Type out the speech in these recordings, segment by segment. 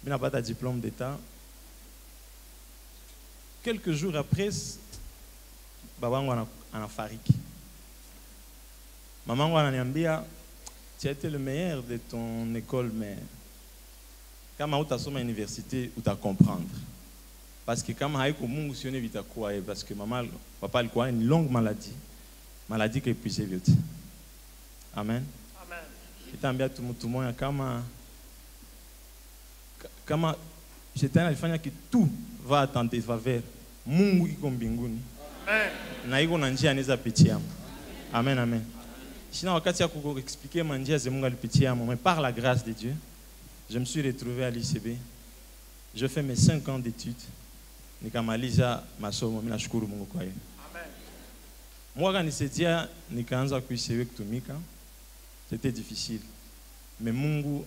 Je n'ai pas de diplôme d'État. Quelques jours après, Babango en Farik. Maman a dit, tu as été le meilleur de ton école, mais quand tu as à l'université, tu vas comprendre. Parce que quand tu as parce que maman, papa a une longue maladie. Maladie qui est épuisée vite. Amen. Amen. Et tu as tout le monde, kama shetani alifanya que tout va attendre vers Mungu iko mbinguni. Amen. Na iko na njia anaweza pitia. Amen, amen. Sina wakati ya kuexpliquer manjia za Mungu alipitia, mais par la grâce de Dieu, je me suis retrouvé à l'ICB. Je fais mes 5 ans d'études. Nikamaliza masomo, mimi nashukuru Mungu kwa hiyo. Amen. Mwaka nisaidia nikaanza kuisewe kutumika. C'était difficile. Mais Mungu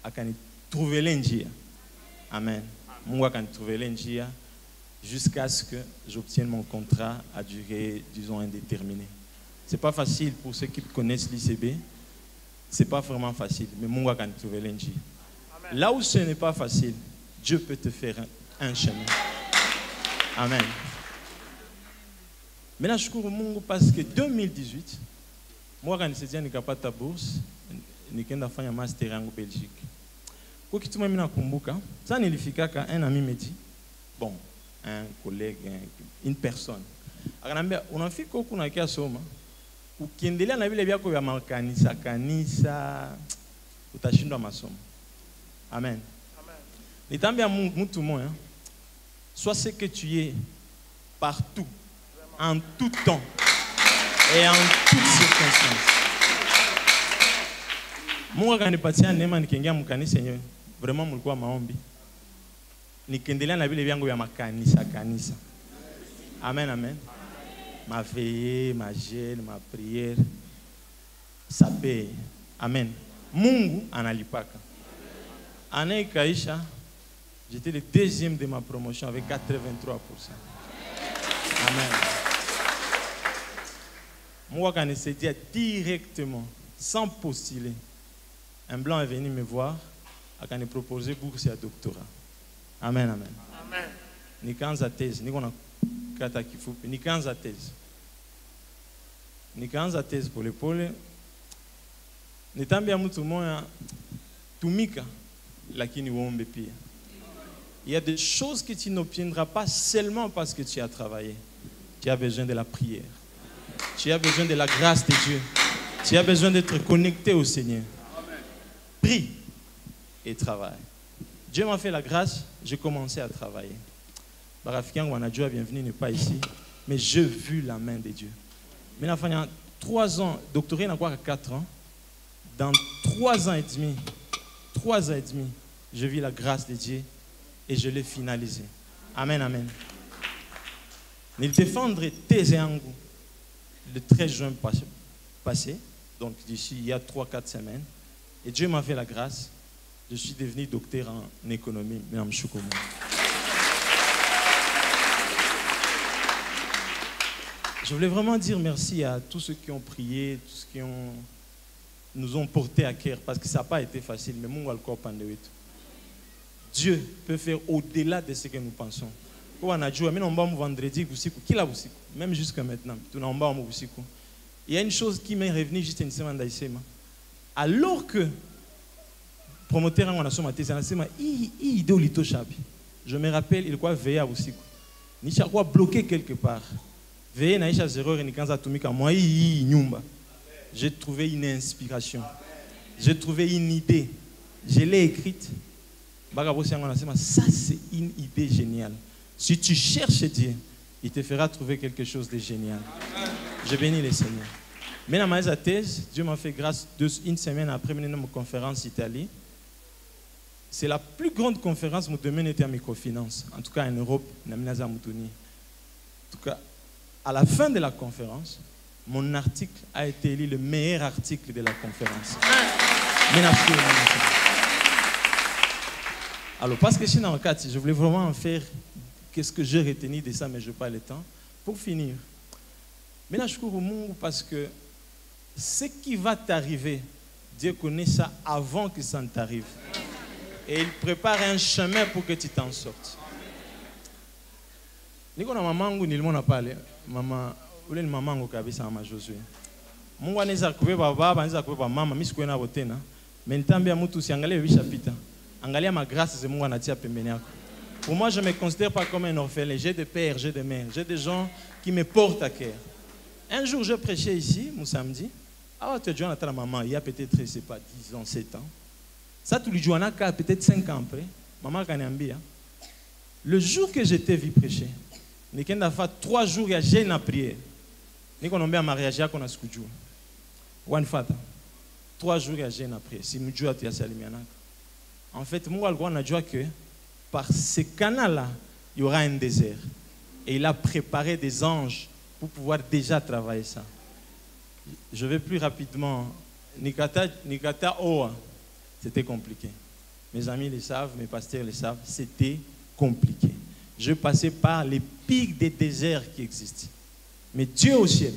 akanitrouver njia. Amen. Mungu akanitrouver njia jusqu'à ce que j'obtienne mon contrat à durée, disons, indéterminée. C'est pas facile pour ceux qui connaissent l'ICB. C'est pas vraiment facile, mais Mungu akanitrouver njia. Là où ce n'est pas facile, Dieu peut te faire un chemin. Amen. Maintenant, je cours au Mungu parce que 2018, moi, quand je suis ta bourse, je suis un master en Belgique. Quand je suis nakumbuka, ça nilifika un ami me dit, bon, un collègue, une personne. On a fait quoi qu'on a fait à Soma, ou qui ndele na vile vyako vya makanisa kanisa, utashindwa masomo. Amen. Nitambia mtu moya, sois ce que tu es partout, en tout temps et en toutes circonstances. Mungu akanipatia neema nikiingia mkanisa yenyewe. Vraiment mulikuwa maombi. Nikiendelea na vile vyangu vya makanisa kanisa. Amen, amen. Ma veillée, ma gêne, ma prière, ça paye. Amen. Mungu analipaka. Année ikaisha, j'étais le deuxième de ma promotion avec 83%. Amen. Moi, quand je dit directement, sans postuler, un blanc est venu me voir, et me proposé bourse et doctorat. Amen, amen. Amen. Ni kanza thèse, ni kona kata kifupi, ni kanza thèse. Ni kanza thèse pole pole. Nitambia mtu moya tumika lakini uombe pia. Il y a des choses que tu n'obtiendras pas seulement parce que tu as travaillé. Tu as besoin de la prière. Tu as besoin de la grâce de Dieu. Tu as besoin d'être connecté au Seigneur. Prie et travaille. Dieu m'a fait la grâce, j'ai commencé à travailler. Barafikan Wanadjoa, bienvenue, n'est pas ici. Mais j'ai vu la main de Dieu. Mais il y a 3 ans, doctoré n'a quoi 4 ans. Dans 3 ans et demi, je vis la grâce de Dieu et je l'ai finalisé. Amen, amen. Nous défendre tes angles le 13 juin passé, donc d'ici il y a 3-4 semaines. Et Dieu m'a fait la grâce. Je suis devenu docteur en économie, Mme Choukoumou. Je voulais vraiment dire merci à tous ceux qui ont prié, tous ceux qui nous ont porté à cœur, parce que ça n'a pas été facile, mais mon corps pandémie. Dieu peut faire au-delà de ce que nous pensons. Vendredi, même jusqu'à maintenant, il y a une chose qui m'est revenue juste une semaine d'Aïsema. Alors que promoteur en a sommé je me rappelle, il quoi veiller à aussi. Ni chaque fois bloqué quelque part. Veiller na isha zéro et ni kanza tumika moi nyumba. J'ai trouvé une inspiration. J'ai trouvé une idée. Je l'ai écrite. Ça c'est une idée géniale. Si tu cherches Dieu, il te fera trouver quelque chose de génial. Je bénis le Seigneur. Mais dans ma thèse, Dieu m'a fait grâce une semaine après une conférence Italie. C'est la plus grande conférence mon domaine était en microfinance. En tout cas en Europe, en tout cas, à la fin de la conférence, mon article a été élu le meilleur article de la conférence. Alors, parce que je suis dans le cadre, je voulais vraiment en faire qu'est-ce que j'ai retenu de ça, mais je n'ai pas le temps. Pour finir, maintenant je cours au monde parce que ce qui va t'arriver, Dieu connaît ça avant que ça ne t'arrive. et il prépare un chemin pour que tu t'en sortes. Niko na mamangu nilimona pale, mama ule ni mamangu kabisa mama Josué. Mungu anaweza kubeba baba, anaweza kubeba mama, mimi sikuwa nabo tena. Mais nitambia mtu usiangalie vishapita. Angalia ma grâce za Mungu anatia pembeni yako. Pour moi, je ne me considère pas comme un orphelin. J'ai des pères, j'ai des mères, j'ai des gens qui me portent à cœur. Un jour, je prêchais ici, mon samedi. Ah, tu as joué à la maman, il y a peut-être, je ne sais pas, 10 ans, 7 ans. Ça, tu lui joues à peut-être 5 ans après. Maman, quand elle le jour que j'étais vu prêcher, il y a 3 jours, il y a jeûne à prière. Il y a un mariage, il y a un scoudjou. One fata. 3 jours, il y a jeûne à prière. Si nous jouons à Tiasalimianak. En fait, moi, on a dit que par ce canal-là, il y aura un désert. Et il a préparé des anges pour pouvoir déjà travailler ça. Je vais plus rapidement. Nikata Oa, c'était compliqué. Mes amis le savent, mes pasteurs le savent, c'était compliqué. Je passais par les pics des déserts qui existent. Mais Dieu au ciel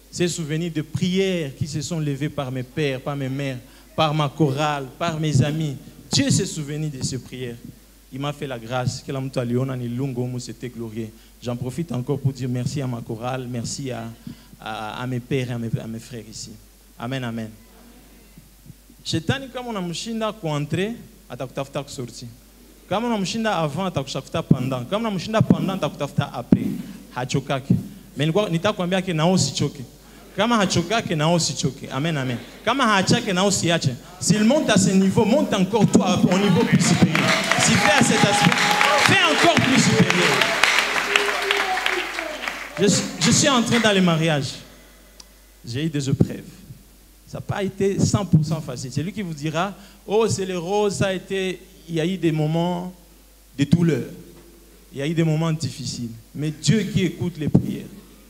s'est souvenu de prières qui se sont levées par mes pères, par mes mères, par ma chorale, par mes amis. Dieu s'est souvenu de ces prières. Il m'a fait la grâce. C'était glorieux. J'en profite encore pour dire merci à ma chorale, merci à mes pères et à mes frères ici. Amen, amen. Shetani kama unamshinda kuentrer, atakutafuta kusorti. Kama unamshinda avant, atakutafuta pendant. Kama unamshinda pendant, atakutafuta après. Hachokake. Mais nitakwambia ke nao sichoke. Kama hachokake nao sichoke. Amen, amen. Kama hachake nao siache. S'il monte à ce niveau, monte encore toi au niveau plus supérieur. S'il fait à cet aspect, fais encore plus supérieur. Je suis entré dans les mariages. J'ai eu des épreuves. Ça n'a pas été 100% facile. C'est lui qui vous dira, oh c'est le rose, ça a été, il y a eu des moments de douleur. Il y a eu des moments difficiles. Mais Dieu qui écoute les prières,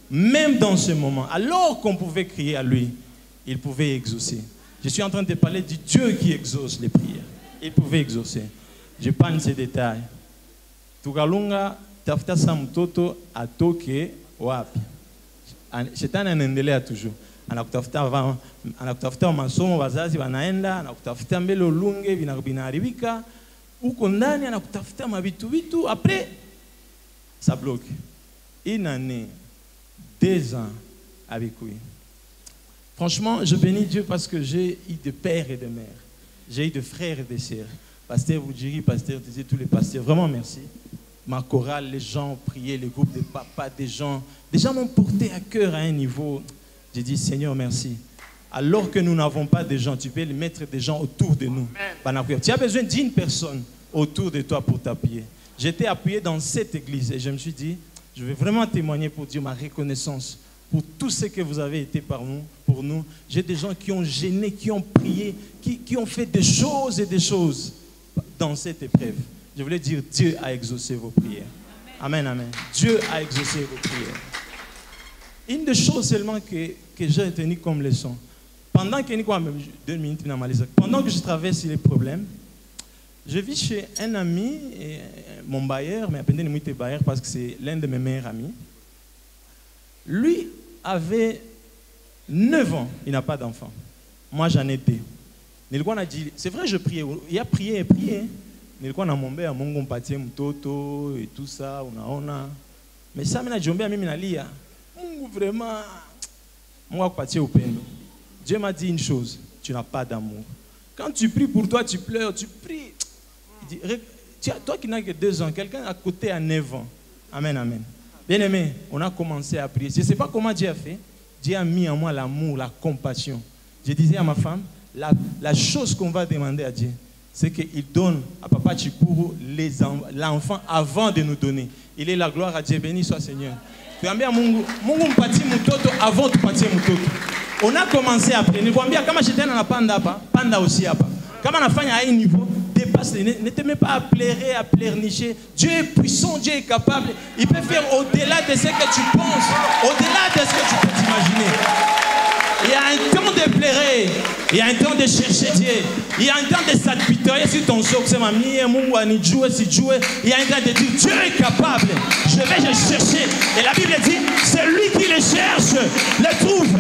même dans ce moment, alors qu'on pouvait crier à lui, il pouvait exaucer. Je suis en train de parler du Dieu qui exauce les prières. Il pouvait exaucer. Je parle de ces détails. Tukalunga tafuta sa mtoto atoke wapi. Shetani anaendelea toujours. Anakutafuta masomo wazazi wanaenda, anakutafuta mbele ulunge vinaharibika. Uko ndani anakutafuta mabitu bitu, après ça bloque. Une année, 2 ans avec lui. Franchement, je bénis Dieu parce que j'ai eu des pères et des mères. J'ai eu des frères et des sœurs. Pasteur Boudjiri, pasteur disait tous les pasteurs, vraiment merci. Ma chorale, les gens priaient, les groupes de papas, des gens m'ont porté à cœur à un niveau. J'ai dit Seigneur merci. Alors que nous n'avons pas de gens, tu peux mettre des gens autour de nous. Tu as besoin d'une personne autour de toi pour t'appuyer. J'étais appuyé dans cette église et je me suis dit, je vais vraiment témoigner pour dire ma reconnaissance pour tout ce que vous avez été pour nous. J'ai des gens qui ont gêné, qui ont prié, qui ont fait des choses et des choses dans cette épreuve. Je voulais dire, Dieu a exaucé vos prières. Amen, amen. Dieu a exaucé vos prières. Une des choses seulement que j'ai retenu comme leçon, pendant que je traverse les problèmes, je vis chez un ami, mon bailleur, mais après il bailleur parce que c'est l'un de mes meilleurs amis. Lui avait 9 ans, il n'a pas d'enfant. Moi j'en ai 2. C'est vrai, je priais. Il a prié et prié. Nilikuwa na mombea Mungu mpatie mtoto et tout ça, unaona. Mais ça mimi najiombea mimi nalia. Mungu vraiment Mungu akupatie upendo. Dieu m'a dit une chose, tu n'as pas d'amour. Quand tu pries pour toi, tu pleures, tu pries. Il dit, toi qui n'as que 2 ans, quelqu'un à côté à 9 ans. Amen, amen. Bien aimé, on a commencé à prier. Je ne sais pas comment Dieu a fait. Dieu a mis en moi l'amour, la compassion. Je disais à ma femme, la chose qu'on va demander à Dieu, c'est qu'il donne à Papa Chikuru l'enfant avant de nous donner. Il est la gloire à Dieu. Béni soit Seigneur. Mungu mpati mtoto avant de pati mtoto. On a commencé à prier. Nikwambia kama j'étais dans la panda hapa, panda aussi hapa. Kama nafanya à un niveau, dépasse, ne te mets pas à pleurer, à pleurnicher. Dieu est puissant, Dieu est capable. Il peut faire au-delà de ce que tu penses, au-delà de ce que tu peux t'imaginer. Il y a un temps de pleurer, il y a un temps de chercher Dieu, il y a un temps de s'apitoyer sur ton sort. Il y a un temps de dire Dieu est capable, je vais le chercher. Et la Bible dit, celui qui le cherche, le trouve.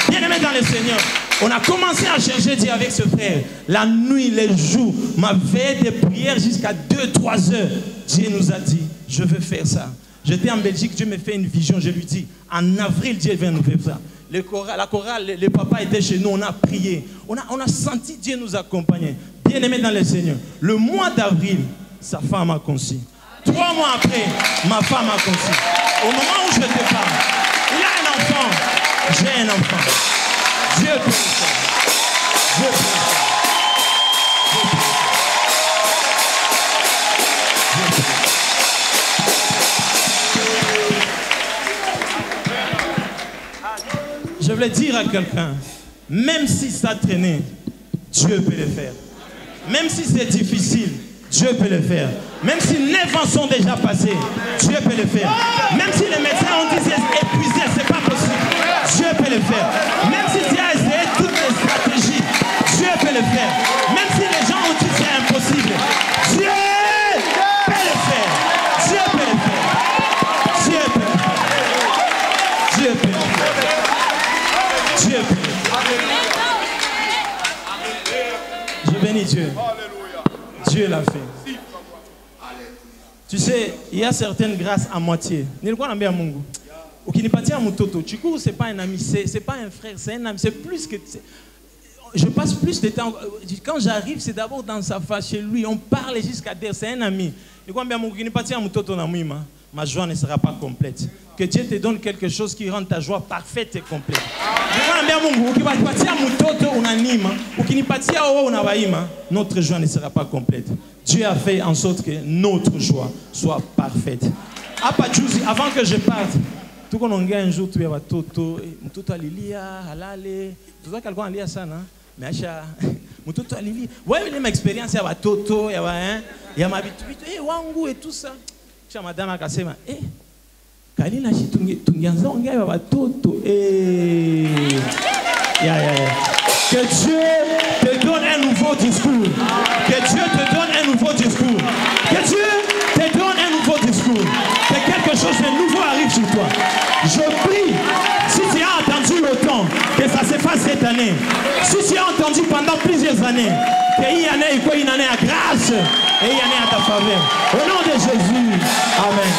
Bien aimé dans le Seigneur. On a commencé à chercher Dieu avec ce frère. La nuit, les jours, ma veille de prière jusqu'à 2-3 heures. Dieu nous a dit, je veux faire ça. J'étais en Belgique, Dieu me fait une vision, je lui dis, en avril, Dieu vient nous faire ça. La chorale, les papas étaient chez nous, on a prié. On a senti Dieu nous accompagner. Bien-aimé dans le Seigneur, le mois d'avril, sa femme a conçu. 3 mois après, ma femme a conçu. Au moment où je te parle, il y a un enfant, j'ai un enfant. Dieu peut le faire. Dieu peut le faire. Je voulais dire à quelqu'un, même si ça traînait, Dieu peut le faire. Même si c'est difficile, Dieu peut le faire. Même si 9 ans sont déjà passés, Dieu peut le faire. Même si les médecins ont dit c'est épuisé, c'est pas possible, Dieu peut le faire. Même si tu as essayé toutes les stratégies, Dieu peut le faire. Même si les gens ont dit c'est impossible, Dieu peut le faire. Dieu peut le faire. Dieu peut le faire. Dieu peut le faire. Dieu peut le faire. Je bénis Dieu. Dieu l'a fait. Tu sais, il y a certaines grâces à moitié. Chikou, c'est pas un ami, c'est pas un frère, c'est un ami. C'est plus que. Je passe plus de temps. Quand j'arrive, c'est d'abord dans sa face, chez lui. On parle jusqu'à dire, c'est un ami. Ma joie ne sera pas complète. Que Dieu te donne quelque chose qui rend ta joie parfaite et complète. Notre joie ne sera pas complète. Dieu a fait en sorte que notre joie soit parfaite. Avant que je parte, tout le monde un jour, tu vas toto, tout à lilia, halale, tout ça quelqu'un lia ça, non? Mais acha, tout à lilia. Ouais, il y a une expérience, il y a toto, il y a ma habitude, wangu et tout ça. Madame a cassé, Kalina Tungianza, on gagne à toto. Que Dieu te donne un nouveau discours. Que Dieu te donne un nouveau discours. Que Dieu te donne un nouveau discours. Que quelque chose de nouveau arrive sur toi. Je prie, si tu as entendu longtemps, que ça se fasse cette année. Si tu as entendu pendant plusieurs années, qu'il y en ait une année à grâce et il y en ait à ta faveur. Au nom de Jésus. Amen.